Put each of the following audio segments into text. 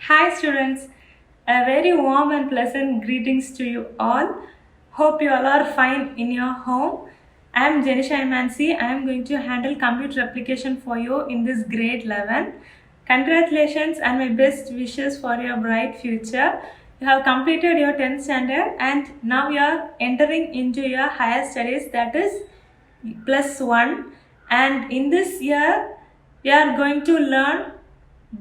Hi students, a very warm and pleasant greetings to you all. Hope you all are fine in your home. I am Jenisha Imansi. I am going to handle computer application for you in this grade 11. Congratulations and my best wishes for your bright future. You have completed your 10th standard and now you are entering into your higher studies, that is plus 1, and in this year we are going to learn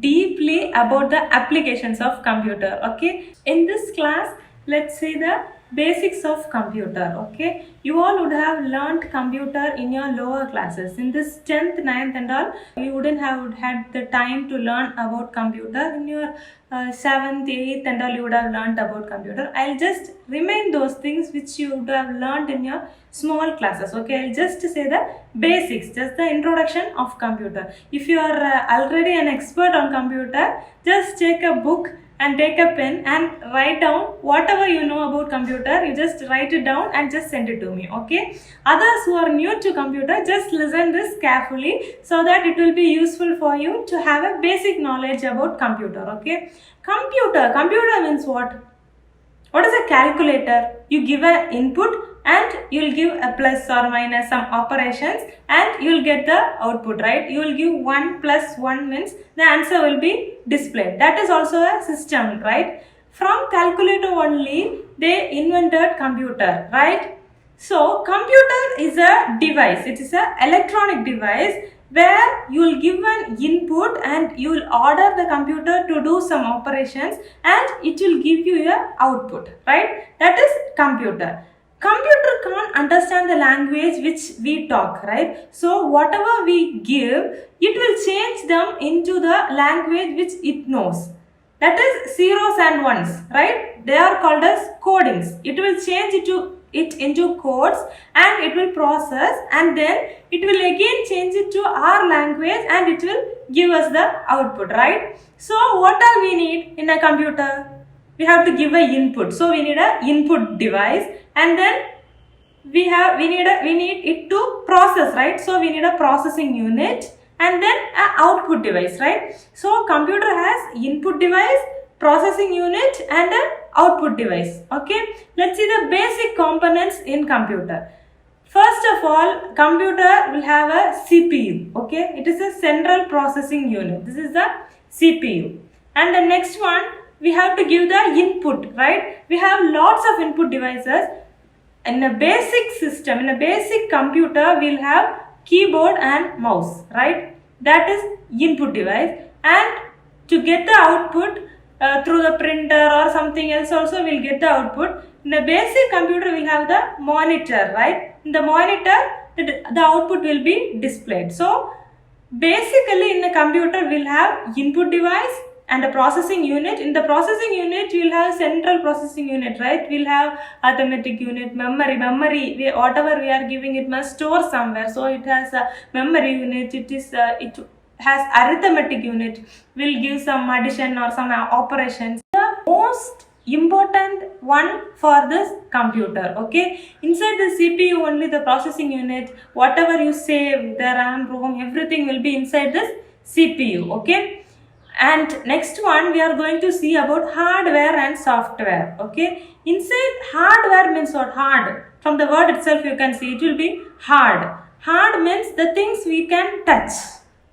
deeply about the applications of computer. Okay, in this class let's see the basics of computer. Okay, you all would have learned computer in your lower classes. In this 10th, 9th and all, you wouldn't have had the time to learn about computer. In your 7th, 8th and all, you would have learned about computer. I'll just remind those things which you would have learned in your small classes. Okay, I'll just say the basics, just the introduction of computer. If you are already an expert on computer, just take a book and take a pen and write down whatever you know about computer. You just write it down and just send it to me. Okay, others who are new to computer, just listen this carefully so that it will be useful for you to have a basic knowledge about computer. Okay, computer means what is a calculator? You give an input and you will give a plus or minus some operations and you will get the output, right? You will give 1 plus 1 means the answer will be displayed. That is also a system, right? From calculator only they invented computer, right? So computer is a device. It is an electronic device where you will give an input and you will order the computer to do some operations and it will give you a output, right? That is computer. Computer can't understand the language which we talk, right? So whatever we give, it will change them into the language which it knows. That is zeros and ones, right? They are called as codings. It will change it into codes and it will process and then it will again change it to our language and it will give us the output, right? So what all we need in a computer? We have to give a input. So we need a input device and then we need it to process, right? So we need a processing unit and then an output device, right? So computer has input device, processing unit and an output device. Okay, let's see the basic components in computer. First of all, computer will have a CPU. Okay, it is a central processing unit. This is the CPU. And the next one, we have to give the input, right? We have lots of input devices. In a basic system, in a basic computer, we'll have keyboard and mouse, right? That is input device. And to get the output through the printer or something else also we'll get the output. In the basic computer we'll have the monitor, right? In the monitor the output will be displayed. So basically in the computer we'll have input device and a processing unit. In the processing unit you will have central processing unit, right? We'll have arithmetic unit, memory, whatever we are giving it must store somewhere. So it has a memory unit, it has arithmetic unit, will give some addition or some operations. The most important one for this computer, okay? Inside the CPU only the processing unit, whatever you save, the RAM, ROM, everything will be inside this CPU, okay? And next one we are going to see about hardware and software. Okay, inside hardware means what? Hard. From the word itself you can see it will be hard. Hard means the things we can touch.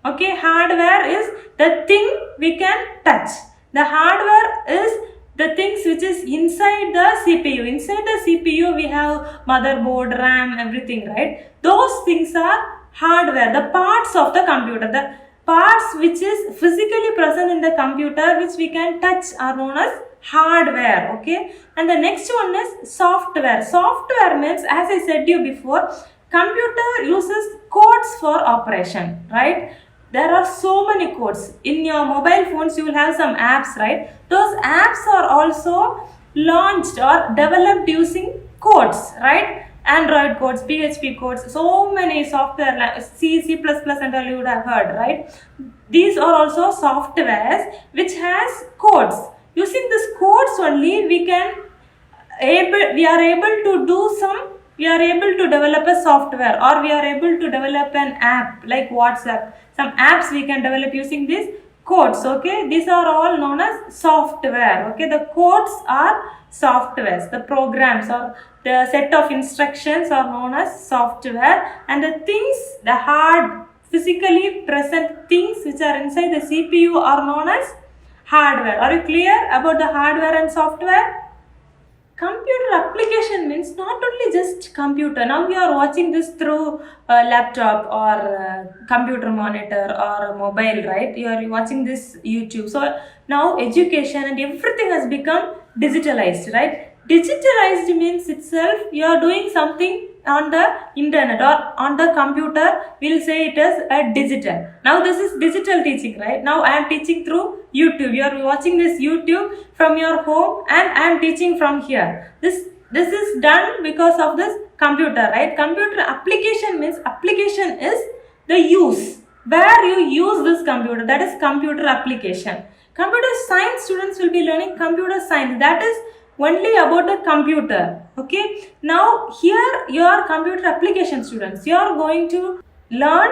Okay, hardware is the thing we can touch. The hardware is the things which is inside the CPU. Inside the CPU we have motherboard, RAM, everything, right? Those things are hardware, the parts of the computer. The parts which is physically present in the computer which we can touch are known as hardware. Okay, and the next one is software. Software means, as I said to you before, computer uses codes for operation, right? There are so many codes. In your mobile phones you will have some apps, right? Those apps are also launched or developed using codes, right? Android codes, PHP codes, so many software like C, C++ and all you would have heard, right? These are also softwares which has codes. Using these codes only we are able to develop a software or we are able to develop an app like WhatsApp. Some apps we can develop using these codes. Okay, these are all known as software. Okay, the codes are softwares, the programs or the set of instructions are known as software, and the things, the hard physically present things which are inside the CPU are known as hardware. Are you clear about the hardware and software? Computer application means not only just computer. Now you are watching this through a laptop or a computer monitor or a mobile, right? You are watching this YouTube. So now education and everything has become digitalized, right? Digitalized means itself you are doing something on the internet or on the computer. We'll say it as a digital. Now this is digital teaching, right? Now I am teaching through YouTube. You are watching this YouTube from your home and I am teaching from here. This is done because of this computer, right? Computer application means application is the use, where you use this computer, that is computer application. Computer science students will be learning computer science, that is only about the computer. Okay, now here you are computer application students. You are going to learn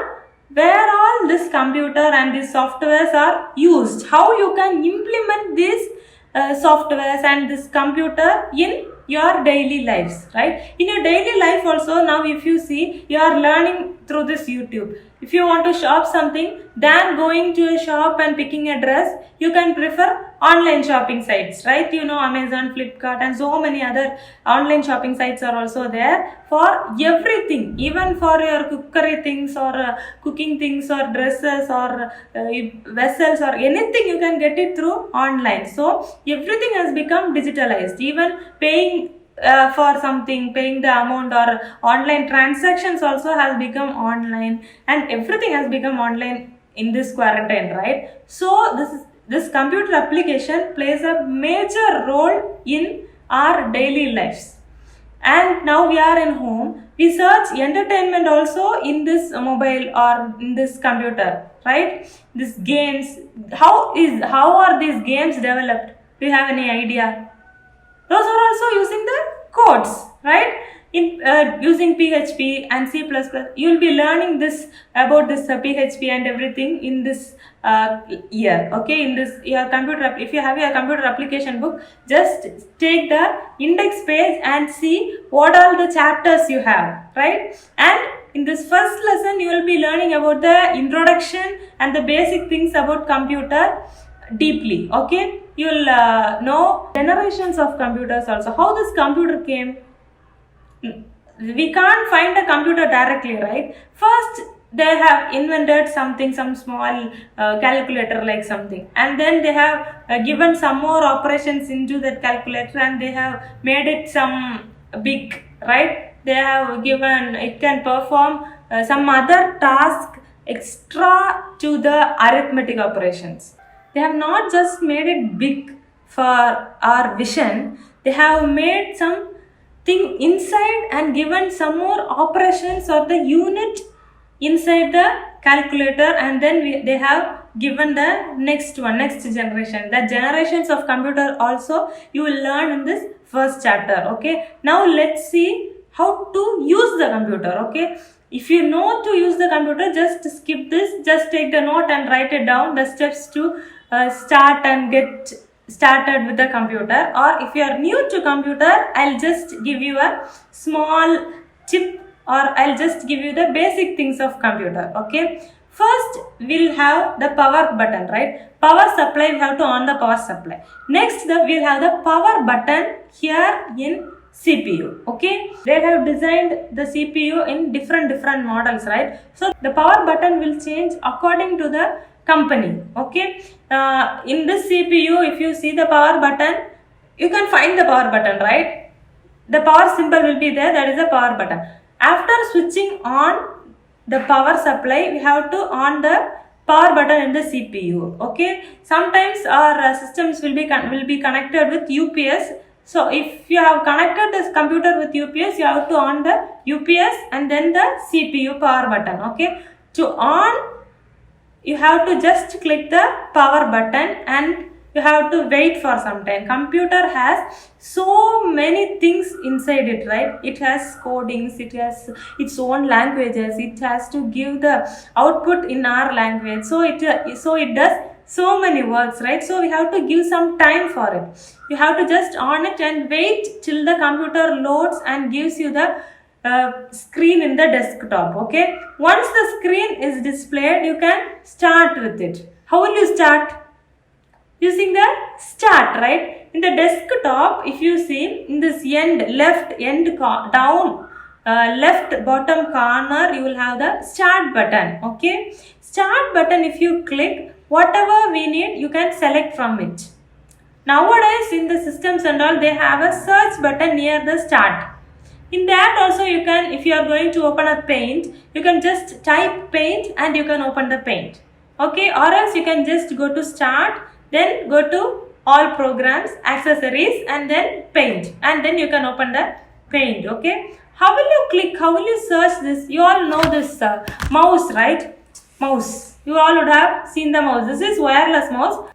where all this computer and these softwares are used, how you can implement these softwares and this computer in your daily lives, right? In your daily life also, now if you see, you are learning through this YouTube. If you want to shop something, than going to a shop and picking a dress, you can prefer online shopping sites, right? You know, Amazon, Flipkart and so many other online shopping sites are also there for everything, even for your cookery things or cooking things or dresses or vessels or anything, you can get it through online. So everything has become digitalized. Even paying for something, paying the amount or online transactions also has become online, and everything has become online in this quarantine, right? So this computer application plays a major role in our daily lives. And now we are in home, we search entertainment also in this mobile or in this computer, right? These games, how are these games developed? Do you have any idea? Those are also using the codes, right? In using PHP and C++, you will be learning this about this PHP and everything in this year. Okay, in this your computer, if you have your computer application book, just take the index page and see what all the chapters you have, right? And in this first lesson, you will be learning about the introduction and the basic things about computer deeply. Okay, you will know generations of computers also, how this computer came. We can't find a computer directly, right? First they have invented something, some small calculator like something, and then they have given some more operations into that calculator and they have made it some big, right? They have given it can perform some other task extra to the arithmetic operations. They have not just made it big for our vision, they have made some thing inside and given some more operations or the unit inside the calculator, and then they have given the next generation. The generations of computer also you will learn in this first chapter. Okay, now let's see how to use the computer. Okay, if you know to use the computer, just skip this, just take the note and write it down, the steps to start and get started with the computer. Or if you are new to computer, I'll just give you a small tip, or I'll just give you the basic things of computer. Okay, first we'll have the power button, right? Power supply, we have to on the power supply. Next we'll have the power button here in CPU. Okay, they have designed the CPU in different models, right? So the power button will change according to the company. Okay, in this CPU, if you see the power button, you can find the power button, right? The power symbol will be there, that is the power button. After switching on the power supply, we have to on the power button in the CPU. Okay, sometimes our systems will be connected with UPS. So if you have connected this computer with UPS, you have to on the UPS and then the CPU power button. Okay, to on, you have to just click the power button and you have to wait for some time. Computer has so many things inside it, right? It has codings, it has its own languages, it has to give the output in our language. So it does so many works, right? So we have to give some time for it. You have to just on it and wait till the computer loads and gives you the screen in the desktop. Okay, once the screen is displayed, you can start with it. How will you start? Using the start, right? In the desktop, if you see in this left down left bottom corner, you will have the start button. Okay, start button, if you click, whatever we need you can select from it. Nowadays in the systems and all, they have a search button near the start. In that also you can, if you are going to open a paint, you can just type paint and you can open the paint. Okay, or else you can just go to start, then go to all programs, accessories, and then paint, and then you can open the paint. Okay, how will you click, how will you search this? You all know this mouse, right? Mouse, you all would have seen the mouse. This is wireless mouse.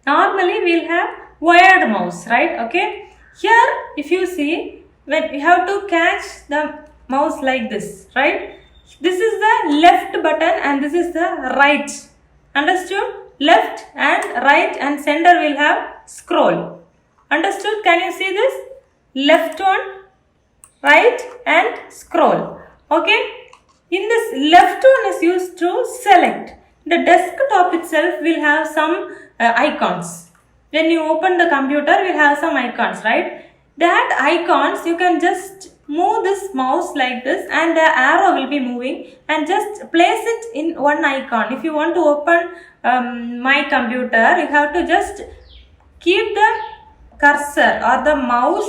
Normally we'll have wired mouse, right? Okay, here if you see, when you have to catch the mouse like this, right? This is the left button and this is the right. Understood? Left and right and center will have scroll. Understood? Can you see this? Left one, right and scroll. Okay? In this, left one is used to select. The desktop itself will have some icons. When you open the computer, we'll have some icons, right? That icons, you can just move this mouse like this and the arrow will be moving, and just place it in one icon. If you want to open my computer, you have to just keep the cursor or the mouse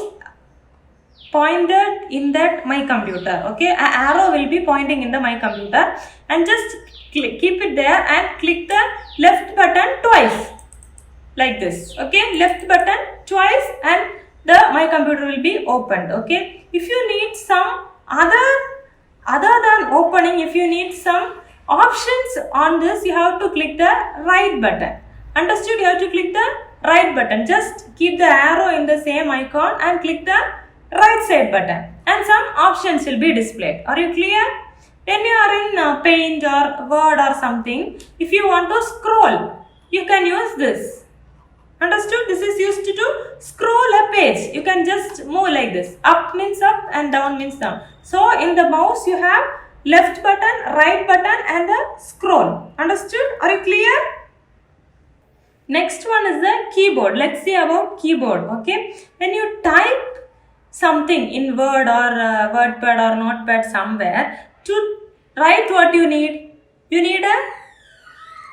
pointed in that my computer. Okay, an arrow will be pointing in the my computer, and just keep it there and click the left button twice like this. Okay, left button twice and the my computer will be opened. Okay, if you need some other than opening, if you need some options on this, you have to click the right button. Understood? You have to click the right button. Just keep the arrow in the same icon and click the right side button, and some options will be displayed. Are you clear? When you are in Paint or Word or something, if you want to scroll, you can use this. Understood? This is used to scroll a page. You can just move like this. Up means up and down means down. So in the mouse you have left button, right button and the scroll. Understood? Are you clear? Next one is the keyboard. Let's see about keyboard. Okay. When you type something in Word or WordPad or Notepad somewhere, to write what you need a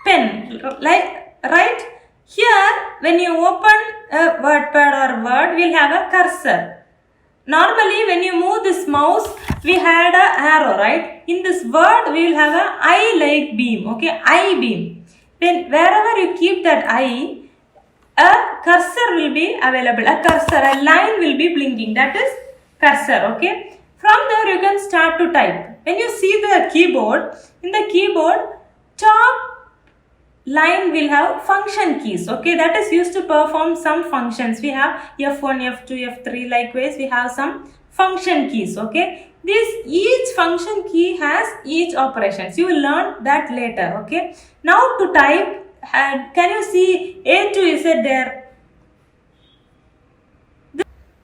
pen. Like, right? Here, when you open a WordPad or Word, we'll have a cursor. Normally, when you move this mouse, we had an arrow, right? In this Word, we will have a eye-like beam, okay? Eye beam. When wherever you keep that eye, a cursor will be available. A cursor, a line will be blinking. That is cursor, okay? From there, you can start to type. When you see the keyboard, in the keyboard, top line will have function keys. Okay, that is used to perform some functions. We have F1, F2, F3. Likewise, we have some function keys. Okay, each function key has each operations. You will learn that later. Okay, now to type, can you see A to Z there?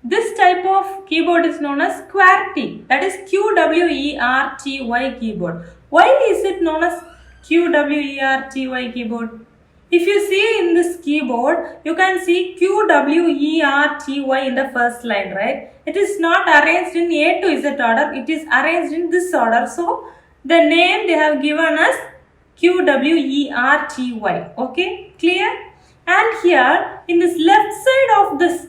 This type of keyboard is known as QWERTY. That is QWERTY keyboard. Why is it known as QWERTY keyboard? If you see in this keyboard, you can see QWERTY in the first line, right? It is not arranged in A to Z order. It is arranged in this order. So, the name they have given us QWERTY. Okay, clear? And here, in this left side of this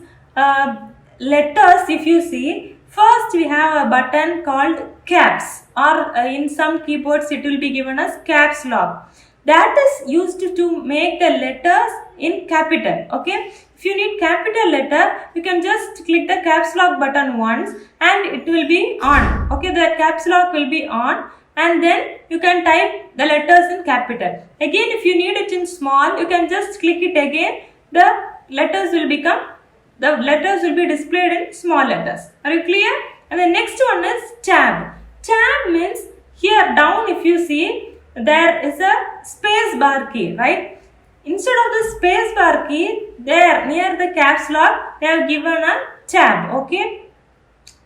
letters, if you see, first we have a button called caps, or in some keyboards it will be given as caps lock. That is used to make the letters in capital. Okay, if you need capital letter, you can just click the caps lock button once and it will be on. Okay, the caps lock will be on, and then you can type the letters in capital. Again, if you need it in small, you can just click it again. The letters will be displayed in small letters. Are you clear? And the next one is tab. Tab means here down, if you see, there is a space bar key, right? Instead of the space bar key, there near the caps lock, they have given a tab. Okay,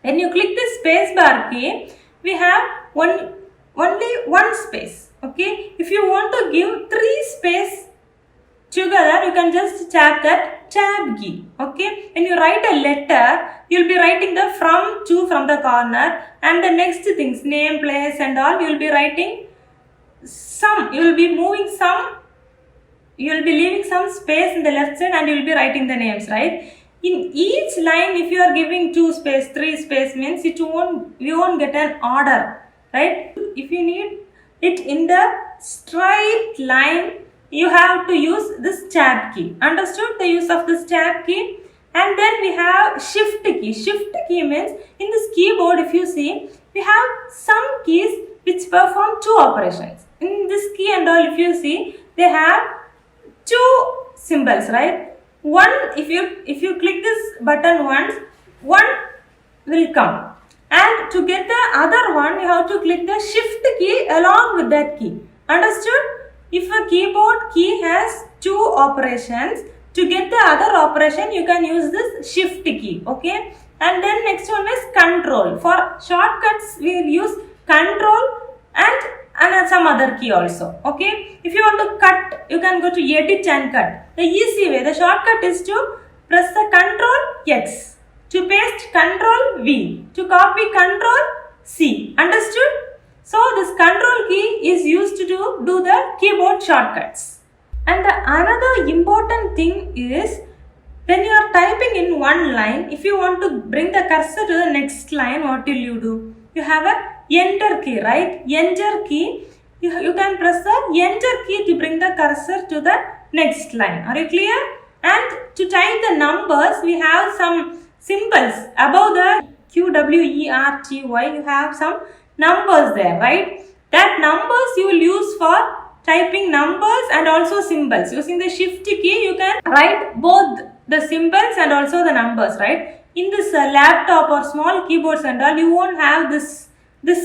when you click the space bar key, we have only one space. Okay, if you want to give 3 space together, you can just tap that tab key. Okay, when you write a letter, you'll be writing the from to from the corner, and the next things, name, place and all, you'll be writing some, you'll be moving some, you'll be leaving some space in the left side, and you'll be writing the names, right? In each line, if you are giving 2 space, 3 space, means you won't get an order, right? If you need it in the straight line, you have to use this tab key. Understood the use of this tab key? And then we have shift key. Shift key means in this keyboard, if you see, we have some keys which perform 2 operations. In this key and all, if you see, they have 2 symbols, right? One, if you click this button once, one will come, and to get the other one, you have to click the shift key along with that key. Understood? If a keyboard key has 2 operations, to get the other operation, you can use this shift key. Okay, and then next one is control. For shortcuts, we will use control and some other key also. Okay, if you want to cut, you can go to edit and cut. The easy way, the shortcut is to press the Ctrl X, to paste Ctrl V, to copy Ctrl C. Understood? So this control key is used to do the keyboard shortcuts. And the another important thing is, when you are typing in one line, if you want to bring the cursor to the next line, what will you do? You have a enter key, right? Enter key. You can press the enter key to bring the cursor to the next line. Are you clear? And to type the numbers, we have some symbols above the QWERTY. You have some numbers there, right? That numbers you will use for typing numbers and also symbols. Using the shift key, you can write both the symbols and also the numbers, right? In this laptop or small keyboards and all, you won't have this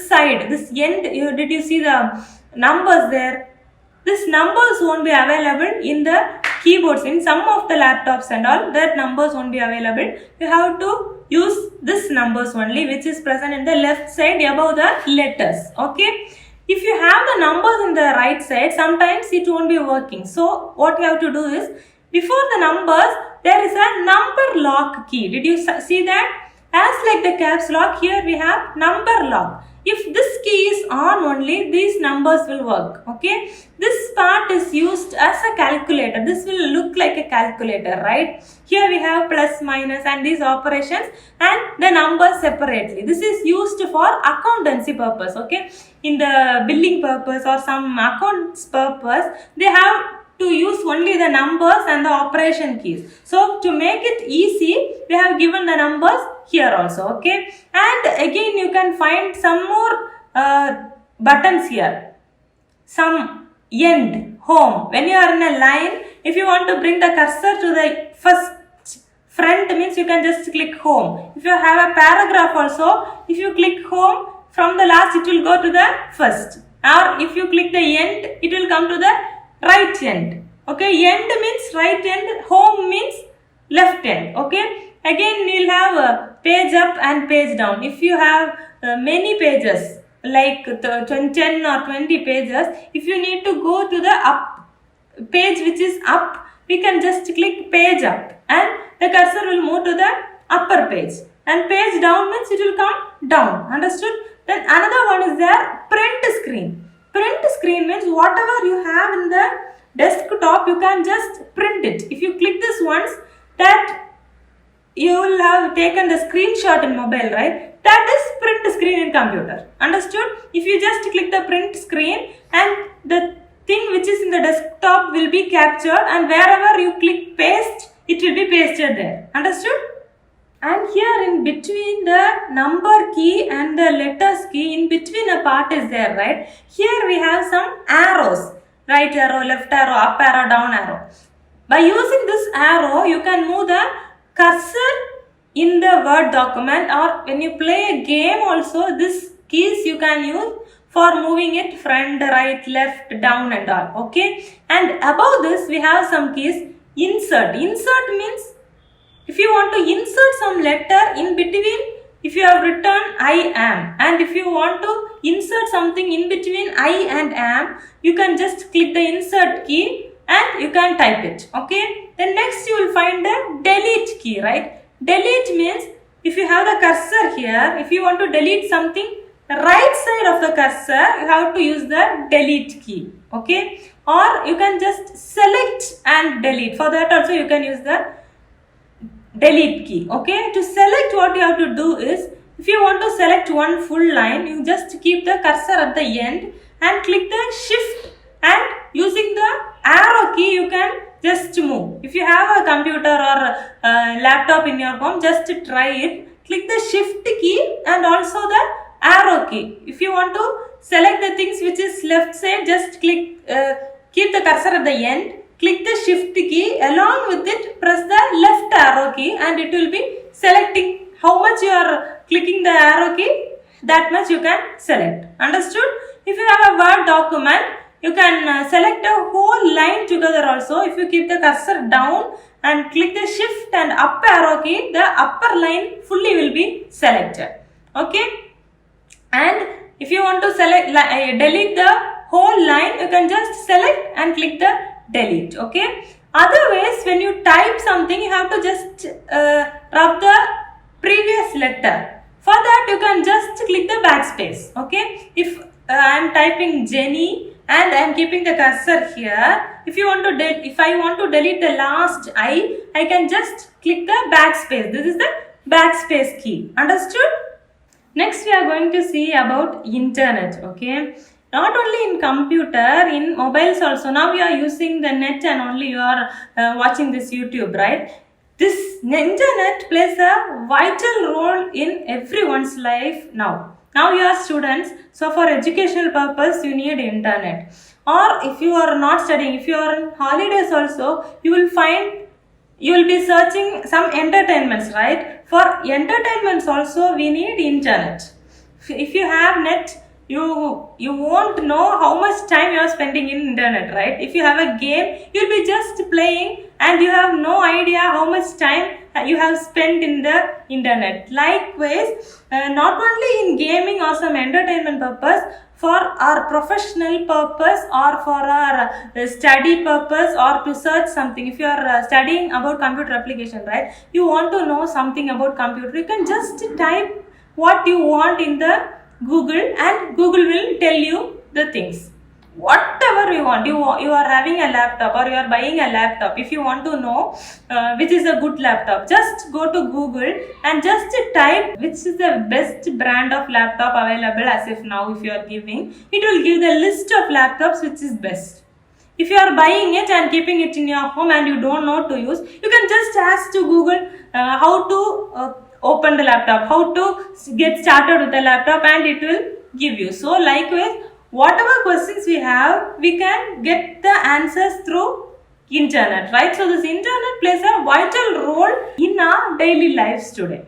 side, this end. Did you see the numbers there? These numbers won't be available in the keyboards. In some of the laptops and all, that numbers won't be available. You have to use this numbers only, which is present in the left side above the letters. Okay, if you have the numbers in the right side, sometimes it won't be working. So what you have to do is, before the numbers, there is a number lock key. Did you see that? As like the caps lock, here we have number lock. If this key is on only, these numbers will work. Okay, this part is used as a calculator. This will look like a calculator, right? Here we have plus, minus and these operations, and the numbers separately. This is used for accountancy purpose. Okay, in the billing purpose or some accounts purpose, they have to use only the numbers and the operation keys. So to make it easy, they have given the numbers here also. Okay, and again you can find some more buttons here. Some end, home. When you are in a line, if you want to bring the cursor to the first front, means you can just click home. If you have a paragraph also, if you click home, from the last it will go to the first. Or if you click the end, it will come to the right end. Okay, end means right end, home means left end. Okay, again you will have a page up and page down. If you have many pages, like 10 or 20 pages, if you need to go to the up page which is up, we can just click page up and the cursor will move to the upper page, and page down means it will come down. Understood? Then another one is there, print screen. Print screen means whatever you have in the desktop, you can just print it. If you click this once, that you will have taken the screenshot in mobile, right? That is print screen in computer. Understood? If you just click the print screen, and the thing which is in the desktop will be captured, and wherever you click paste, it will be pasted there. Understood? And here in between the number key and the letters key, in between a part is there, right? Here we have some arrows. Right arrow, left arrow, up arrow, down arrow. By using this arrow, you can move the cursor in the Word document, or when you play a game also, this keys you can use for moving it front, right, left, down and all. Okay. And above this we have some keys. Insert. Insert means if you want to insert some letter in between, if you have written I am, and if you want to insert something in between I and am, you can just click the insert key and you can type it. Okay. Then next you will find the delete key, right? Delete means if you have the cursor here, if you want to delete something, right side of the cursor, you have to use the delete key. Okay. Or you can just select and delete. For that also you can use the delete key. Okay. To select, what you have to do is, if you want to select one full line, you just keep the cursor at the end and click the shift, and using the arrow key you can just move. If you have a computer or a laptop in your home, just try it. Click the shift key and also the arrow key. If you want to select the things which is left side, just click keep the cursor at the end, click the shift key, along with it press the left arrow key, and it will be selecting how much you are clicking the arrow key, that much you can select. Understood? If you have a Word document, you can select a whole line together also. If you keep the cursor down and click the shift and up arrow key, the upper line fully will be selected. Okay. And if you want to select delete the whole line, you can just select and click the delete. Okay. Otherwise, when you type something, you have to just rub the previous letter. For that, you can just click the backspace. Okay. If I am typing Jenny and I am keeping the cursor here, if you want to if I want to delete the last I can just click the backspace. This is the backspace key. Understood? Next we are going to see about internet. Okay. Not only in computer, in mobiles also. Now you are using the net and only you are watching this YouTube, right? This internet plays a vital role in everyone's life now. Now you are students, so for educational purpose you need internet. Or if you are not studying, if you are on holidays also, you will be searching some entertainments, right? For entertainments also we need internet. If you have net, you won't know how much time you are spending in internet, right? If you have a game, you'll be just playing and you have no idea how much time you have spent in the internet. Likewise, not only in gaming or some entertainment purpose, for our professional purpose or for our study purpose or to search something. If you are studying about computer application, right, you want to know something about computer, you can just type what you want in the Google and Google will tell you the things. Whatever you want, you are having a laptop or you are buying a laptop. If you want to know which is a good laptop, just go to Google and just type which is the best brand of laptop available. As if now if you are giving, it will give the list of laptops which is best. If you are buying it and keeping it in your home and you don't know to use, you can just ask to Google how to open the laptop, how to get started with the laptop, and it will give you. So likewise, whatever questions we have, we can get the answers through internet, right? So this internet plays a vital role in our daily lives today.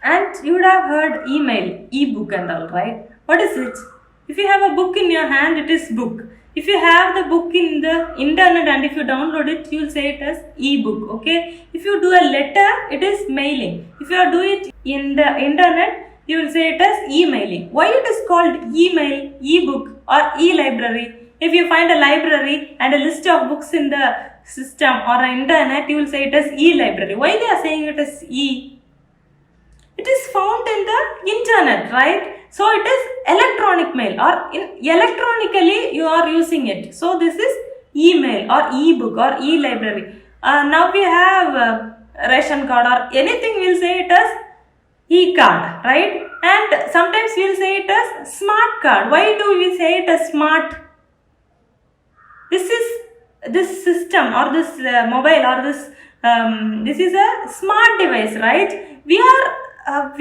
And you would have heard email, e-book and all, right? What is it? If you have a book in your hand, it is book. If you have the book in the internet and if you download it, you will say it as e-book. Okay. If you do a letter, it is mailing. If you are doing it in the internet, you will say it as emailing. Why it is called email, e-book or e-library? If you find a library and a list of books in the system or internet, you will say it as e-library. Why they are saying it as e? It is found in the internet, right? So it is electronic mail or electronically you are using it. So this is email or e-book or e-library. Now we have ration card or anything, we will say it as e-card, right? And sometimes we will say it as smart card. Why do we say it as smart? This system or this mobile or this is a smart device, right? We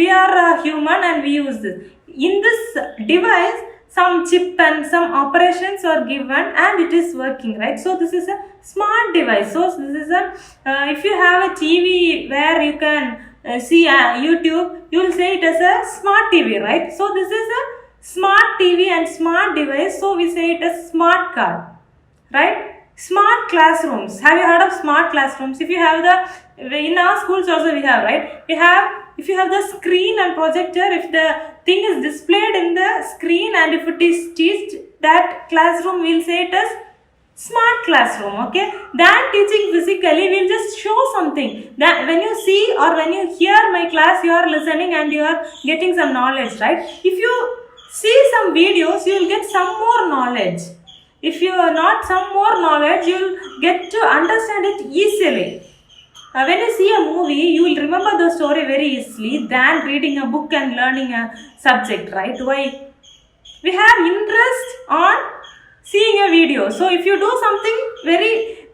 are human and we use this. In this device, some chip and some operations are given and it is working, right? So this is a smart device. So this is a if you have a TV where you can see YouTube, you will say it as a smart TV, right? So this is a smart TV and smart device, so we say it as smart card, right? Smart classrooms. Have you heard of smart classrooms? If you have in our schools also we have, right? If you have the screen and projector, if the thing is displayed in the screen and if it is teached, that classroom we'll say it as smart classroom, okay? Than teaching physically, we'll just show something. That when you see or when you hear my class, you are listening and you are getting some knowledge, right? If you see some videos, you will get some more knowledge. If you are not some more knowledge, you will get to understand it easily. When you see a movie, you will remember the story very easily than reading a book and learning a subject, right? Why? We have interest on seeing a video. So if you do something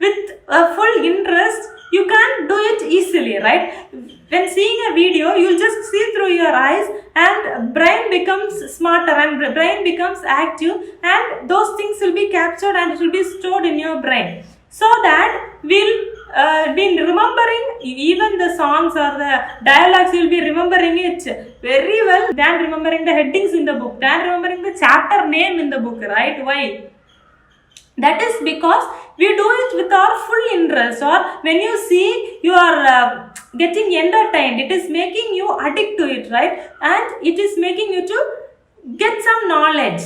with a full interest, you can do it easily, right? When seeing a video, you'll just see through your eyes and brain becomes smarter and brain becomes active, and those things will be captured and it will be stored in your brain. So that we'll be remembering even the songs or the dialogues, you'll be remembering it very well than remembering the headings in the book, than remembering the chapter name in the book, right? Why? That is because we do it with our full interest, or when you see you are getting entertained, it is making you addict to it, right? And it is making you to get some knowledge.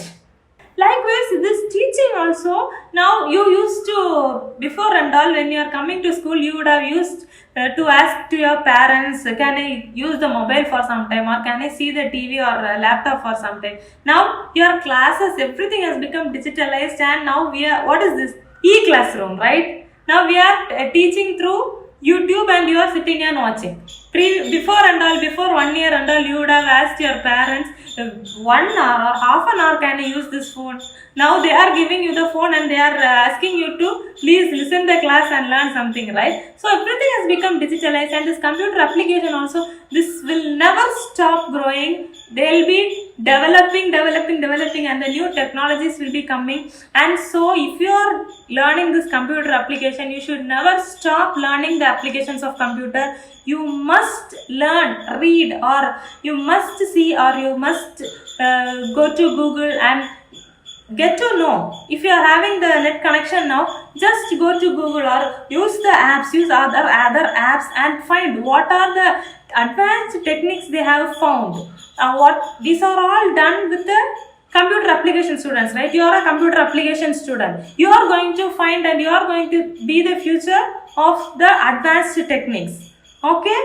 Likewise, this teaching also, now you used to, before and all, when you are coming to school, you would have used to ask to your parents, can I use the mobile for some time, or can I see the TV or laptop for some time? Now your classes, everything has become digitalized, and now we are, what is this? E-classroom, right? Now we are teaching through YouTube and you are sitting and watching. Before 1 year and all, you would have asked your parents, 1 hour or half an hour, can I use this phone? Now they are giving you the phone and they are asking you to please listen the class and learn something, right? So everything has become digitalized, and this computer application also, this will never stop growing. They will be developing and the new technologies will be coming. And so if you are learning this computer application, you should never stop learning the applications of computer. You must learn, read, or you must see, or you must go to Google and get to know. If you are having the net connection now, just go to Google or use the apps, use other apps and find what are the advanced techniques they have found. These are all done with the computer application students, right? You are a computer application student. You are going to find and you are going to be the future of the advanced techniques. Okay?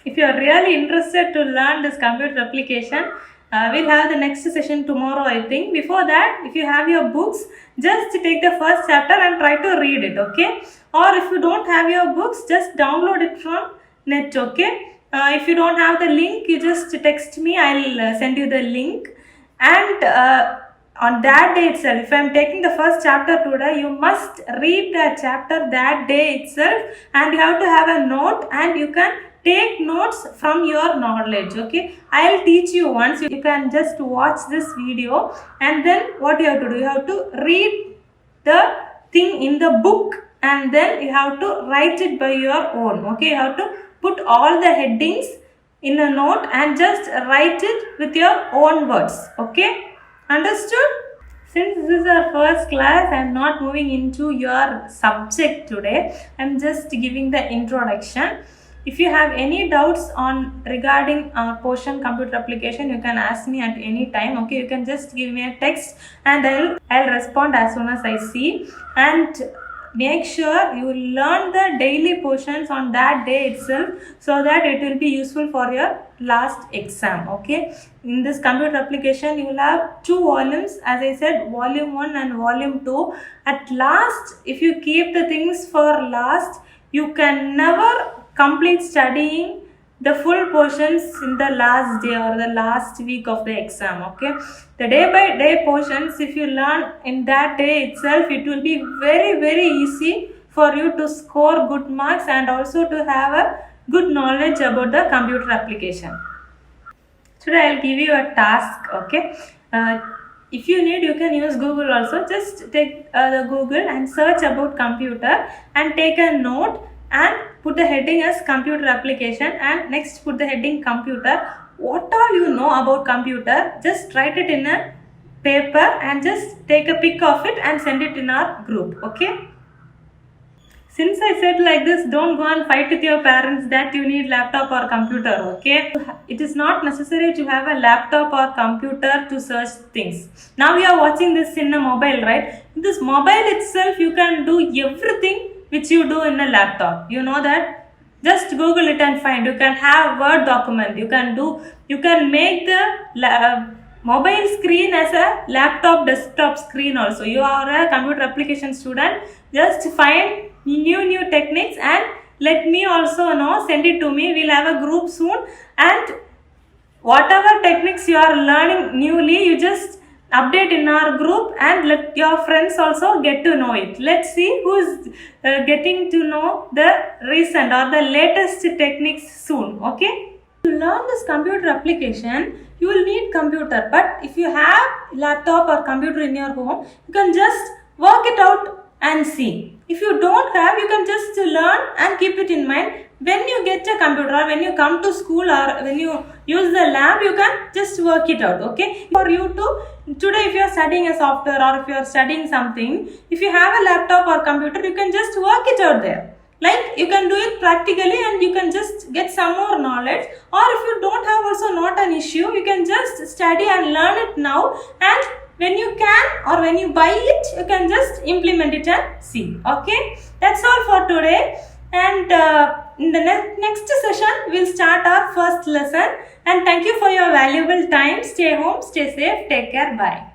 If you are really interested to learn this computer application, we'll have the next session tomorrow, I think. Before that, if you have your books, just take the first chapter and try to read it, okay? Or if you don't have your books, just download it from net, okay? If you don't have the link, you just text me, I'll send you the link. And on that day itself, if I'm taking the first chapter today, you must read that chapter that day itself, and you have to have a note, and you can take notes from your knowledge, okay? I'll teach you once. You can just watch this video, and then what you have to do, you have to read the thing in the book, and then you have to write it by your own, okay? You have to put all the headings in a note and just write it with your own words, okay? Understood? Since this is our first class, I am not moving into your subject today. I am just giving the introduction. If you have any doubts on regarding our portion computer application, you can ask me at any time, okay? You can just give me a text and I'll respond as soon as I see. And make sure you learn the daily portions on that day itself, so that it will be useful for your last exam, okay? In this computer application, you will have 2 volumes, as I said, volume 1 and volume 2. At last, if you keep the things for last, you can never complete studying the full portions in the last day or the last week of the exam, okay? The day by day portions, if you learn in that day itself, it will be very easy for you to score good marks and also to have a good knowledge about the computer application. Today I'll give you a task, okay? If you need, you can use Google also. Just take the Google and search about computer and take a note and put the heading as computer application, and next put the heading computer. what all you know about computer, just write it in a paper and just take a pic of it and send it in our group. Okay. Since I said like this, don't go and fight with your parents that you need laptop or computer, okay? It is not necessary to have a laptop or computer to search things. Now you are watching this in a mobile, right? In this mobile itself, you can do everything which you do in a laptop. You know that? Just Google it and find. You can have Word document. You can make the mobile screen as a laptop desktop screen also. You are a computer application student. Just find new techniques and let me also know, send it to me. We'll have a group soon, and whatever techniques you are learning newly, you just update in our group and let your friends also get to know it. Let's see who is getting to know the recent or the latest techniques soon. Okay, to learn this computer application you will need computer, but if you have laptop or computer in your home, you can just work it out and see. If you don't have, you can just learn and keep it in mind. When you get a computer or when you come to school or when you use the lab, you can just work it out. Okay, for you to today, if you are studying a software or if you are studying something, if you have a laptop or computer, you can just work it out there. Like you can do it practically and you can just get some more knowledge, or if you don't have, also not an issue, you can just study and learn it now, and when you can or when you buy it, you can just implement it and see. Okay, that's all for today, and in the next session we'll start our first lesson. And thank you for your valuable time. Stay home, stay safe, take care, bye.